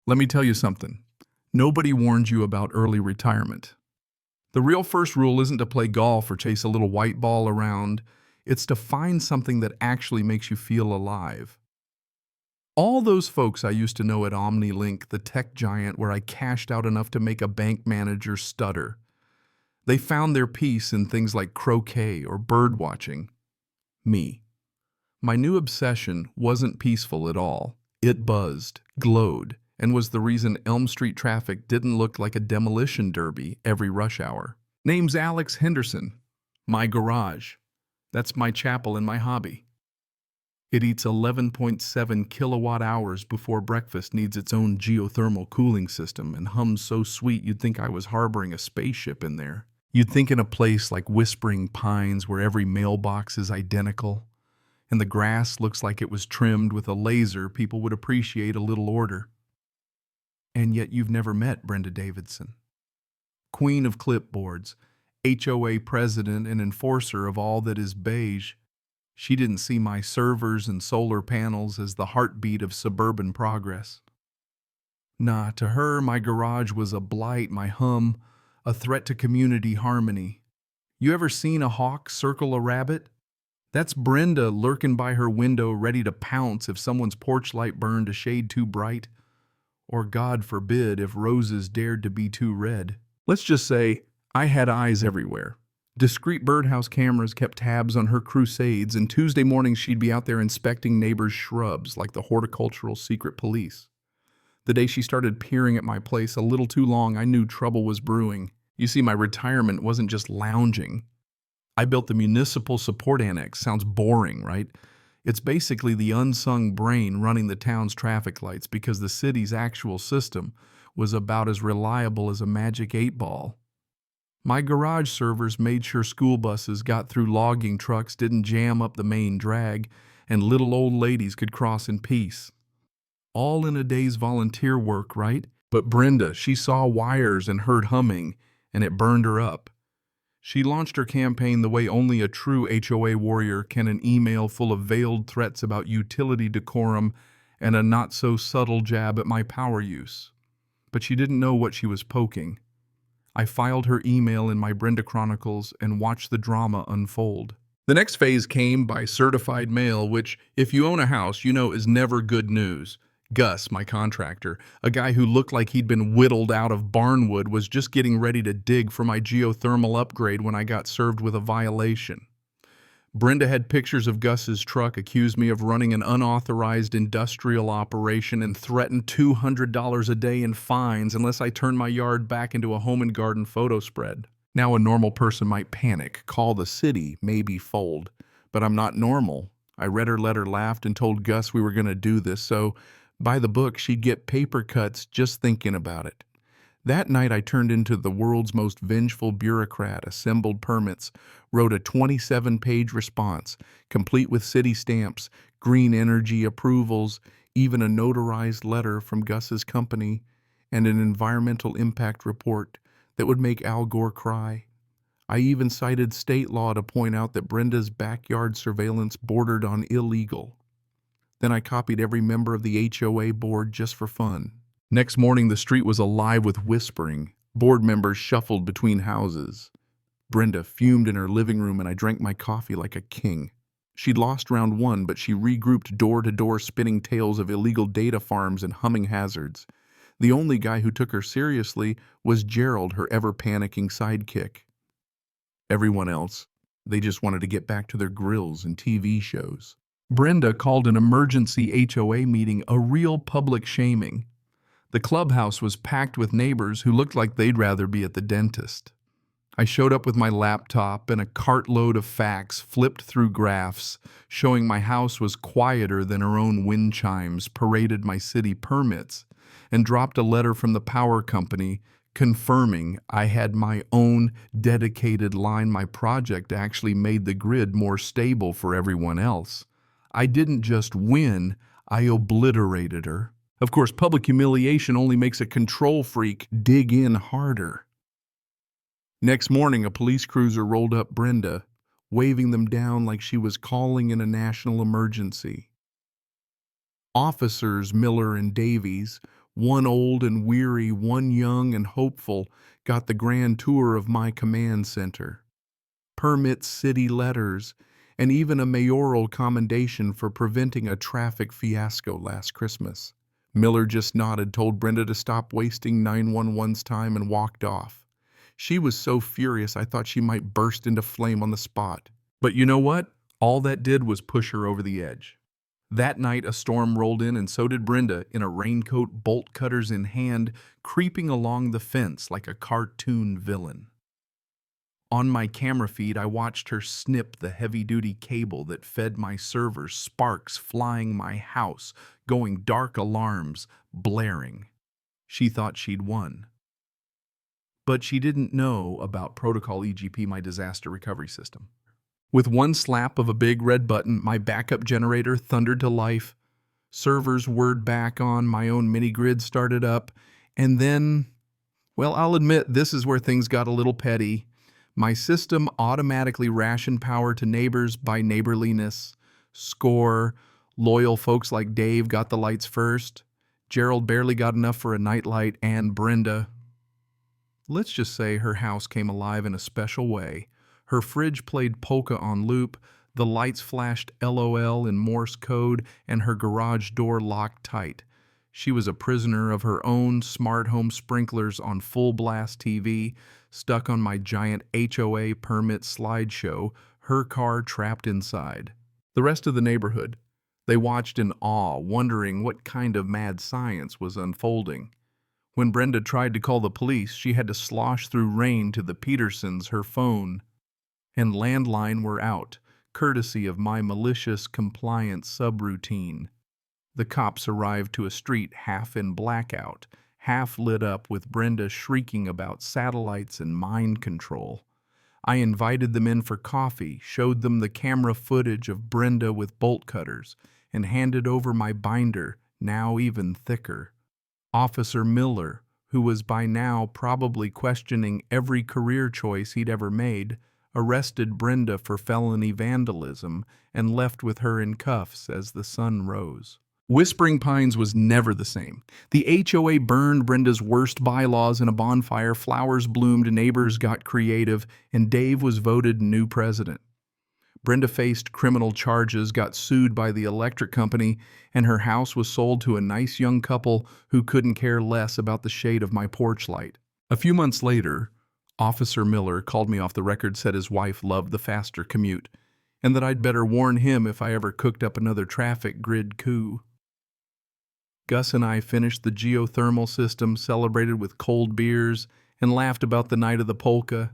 Let me tell you something. Nobody warned you about early retirement. The real first rule isn't to play golf or chase a little white ball around. It's to find something that actually makes you feel alive. All those folks I used to know at OmniLink, the tech giant where I cashed out enough to make a bank manager stutter, they found their peace in things like croquet or bird watching. Me. My new obsession wasn't peaceful at all. It buzzed, glowed, and was the reason Elm Street traffic didn't look like a demolition derby every rush hour. Name's Alex Henderson. My garage. That's my chapel and my hobby. It eats 11.7 kilowatt hours before breakfast, needs its own geothermal cooling system, and hums so sweet you'd think I was harboring a spaceship in there. You'd think in a place like Whispering Pines where every mailbox is identical, and the grass looks like it was trimmed with a laser, people would appreciate a little order. And yet you've never met Brenda Davidson. Queen of clipboards, HOA president and enforcer of all that is beige. She didn't see my servers and solar panels as the heartbeat of suburban progress. Nah, to her, my garage was a blight, my hum, a threat to community harmony. You ever seen a hawk circle a rabbit? That's Brenda lurking by her window, ready to pounce if someone's porch light burned a shade too bright, or God forbid if roses dared to be too red. Let's just say I had eyes everywhere. Discreet birdhouse cameras kept tabs on her crusades, and Tuesday mornings she'd be out there inspecting neighbors' shrubs like the horticultural secret police. The day she started peering at my place a little too long, I knew trouble was brewing. You see, my retirement wasn't just lounging. I built the Municipal Support Annex. Sounds boring, right? It's basically the unsung brain running the town's traffic lights because the city's actual system was about as reliable as a magic 8-ball. My garage servers made sure school buses got through, logging trucks didn't jam up the main drag, and little old ladies could cross in peace. All in a day's volunteer work, right? But Brenda, she saw wires and heard humming, and it burned her up. She launched her campaign the way only a true HOA warrior can, an email full of veiled threats about utility decorum and a not-so-subtle jab at my power use. But she didn't know what she was poking. I filed her email in my Brenda Chronicles and watched the drama unfold. The next phase came by certified mail, which, if you own a house, you know is never good news. Gus, my contractor, a guy who looked like he'd been whittled out of barnwood, was just getting ready to dig for my geothermal upgrade when I got served with a violation. Brenda had pictures of Gus's truck, accused me of running an unauthorized industrial operation, and threatened $200 a day in fines unless I turned my yard back into a home and garden photo spread. Now a normal person might panic, call the city, maybe fold. But I'm not normal. I read her letter, laughed, and told Gus we were going to do this, so by the book she'd get paper cuts just thinking about it. That night I turned into the world's most vengeful bureaucrat, assembled permits, wrote a 27-page response, complete with city stamps, green energy approvals, even a notarized letter from Gus's company, and an environmental impact report that would make Al Gore cry. I even cited state law to point out that Brenda's backyard surveillance bordered on illegal. Then I copied every member of the HOA board just for fun. Next morning, the street was alive with whispering. Board members shuffled between houses. Brenda fumed in her living room, and I drank my coffee like a king. She'd lost round one, but she regrouped door to door, spinning tales of illegal data farms and humming hazards. The only guy who took her seriously was Gerald, her ever-panicking sidekick. Everyone else, they just wanted to get back to their grills and TV shows. Brenda called an emergency HOA meeting a real public shaming. The clubhouse was packed with neighbors who looked like they'd rather be at the dentist. I showed up with my laptop and a cartload of facts, flipped through graphs, showing my house was quieter than her own wind chimes, paraded my city permits, and dropped a letter from the power company confirming I had my own dedicated line. My project actually made the grid more stable for everyone else. I didn't just win, I obliterated her. Of course, public humiliation only makes a control freak dig in harder. Next morning, a police cruiser rolled up Brenda, waving them down like she was calling in a national emergency. Officers Miller and Davies One old and weary, one young and hopeful, got the grand tour of my command center. Permits, city letters, and even a mayoral commendation for preventing a traffic fiasco last Christmas. Miller just nodded, told Brenda to stop wasting 911's time, and walked off. She was so furious I thought she might burst into flame on the spot. But you know what? All that did was push her over the edge. That night, a storm rolled in, and so did Brenda, in a raincoat, bolt cutters in hand, creeping along the fence like a cartoon villain. On my camera feed, I watched her snip the heavy-duty cable that fed my servers, sparks flying my house, going dark alarms, blaring. She thought she'd won. But she didn't know about Protocol EGP, my disaster recovery system. With one slap of a big red button, my backup generator thundered to life, servers whirred back on, my own mini-grid started up, and then, well, I'll admit this is where things got a little petty. My system automatically rationed power to neighbors by neighborliness. Score, loyal folks like Dave got the lights first. Gerald barely got enough for a nightlight, and Brenda, let's just say her house came alive in a special way. Her fridge played polka on loop, the lights flashed LOL in Morse code, and her garage door locked tight. She was a prisoner of her own smart home sprinklers on full blast TV, stuck on my giant HOA permit slideshow, her car trapped inside. The rest of the neighborhood, they watched in awe, wondering what kind of mad science was unfolding. When Brenda tried to call the police, she had to slosh through rain to the Petersons, her phone and landline were out, courtesy of my malicious compliance subroutine. The cops arrived to a street half in blackout, half lit up with Brenda shrieking about satellites and mind control. I invited them in for coffee, showed them the camera footage of Brenda with bolt cutters, and handed over my binder, now even thicker. Officer Miller, who was by now probably questioning every career choice he'd ever made, arrested Brenda for felony vandalism and left with her in cuffs as the sun rose. Whispering Pines was never the same. The HOA burned Brenda's worst bylaws in a bonfire, flowers bloomed, neighbors got creative, and Dave was voted new president. Brenda faced criminal charges, got sued by the electric company, and her house was sold to a nice young couple who couldn't care less about the shade of my porch light. A few months later, Officer Miller called me off the record, said his wife loved the faster commute, and that I'd better warn him if I ever cooked up another traffic grid coup. Gus and I finished the geothermal system, celebrated with cold beers, and laughed about the night of the polka.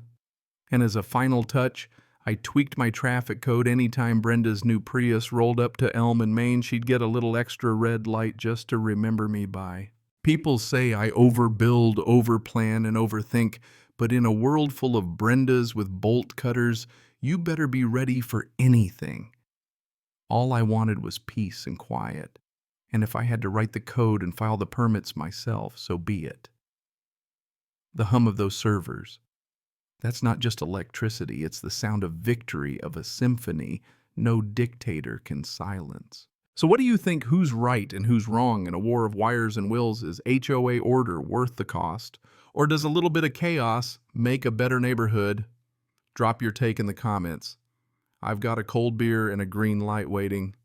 And as a final touch, I tweaked my traffic code. Anytime Brenda's new Prius rolled up to Elm in Maine, she'd get a little extra red light just to remember me by. People say I overbuild, overplan, and overthink, but in a world full of Brendas with bolt cutters, you better be ready for anything. All I wanted was peace and quiet, and if I had to write the code and file the permits myself, so be it. The hum of those servers, that's not just electricity, it's the sound of victory, of a symphony no dictator can silence. So what do you think, who's right and who's wrong in a war of wires and wills? Is HOA order worth the cost? Or does a little bit of chaos make a better neighborhood? Drop your take in the comments. I've got a cold beer and a green light waiting.